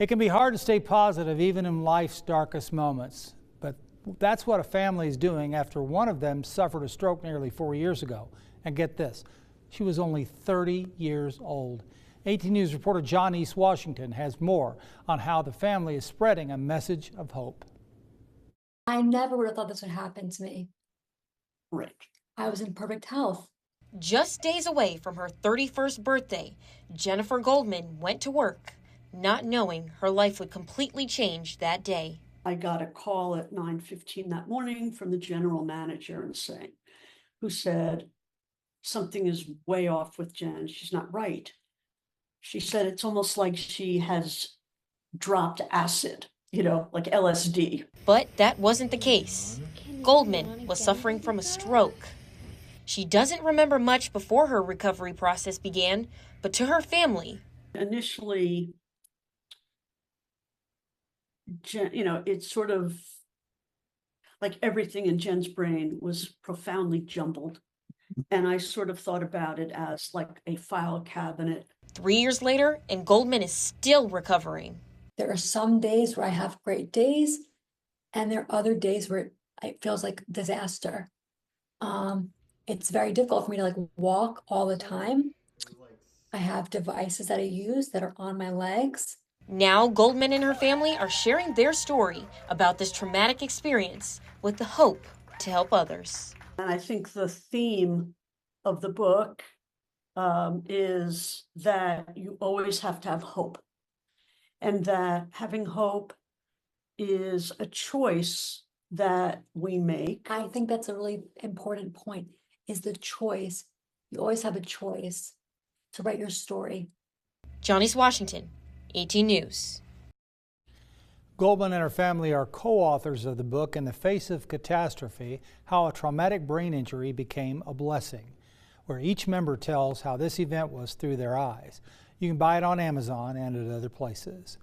It can be hard to stay positive even in life's darkest moments, but that's what a family is doing after one of them suffered a stroke nearly 4 years ago. And get this, she was only 30 years old. 18 News reporter John East Washington has more on how the family is spreading a message of hope. I never would have thought this would happen to me. Right. I was in perfect health. Just days away from her 31st birthday, Jennifer Goldman went to work, not knowing her life would completely change that day. I got a call at 9:15 that morning from the general manager who said, something is way off with Jen. She's not right. She said it's almost like she has dropped acid, like LSD. But that wasn't the case. Goldman was suffering from a stroke. She doesn't remember much before her recovery process began, but to her family, Initially, Jen, it's sort of like everything in Jen's brain was profoundly jumbled. And I sort of thought about it as like a file cabinet. 3 years later, and Goldman is still recovering. There are some days where I have great days, and there are other days where it feels like disaster. It's very difficult for me to walk all the time. I have devices that I use that are on my legs. Now, Goldman and her family are sharing their story about this traumatic experience with the hope to help others. And I think the theme of the book is that you always have to have hope, and that having hope is a choice that we make. I think that's a really important point, is the choice. You always have a choice to write your story. John East Washington, 18 News. Goldman and her family are co-authors of the book In the Face of Catastrophe, How a Traumatic Brain Injury Became a Blessing, where each member tells how this event was through their eyes. You can buy it on Amazon and at other places.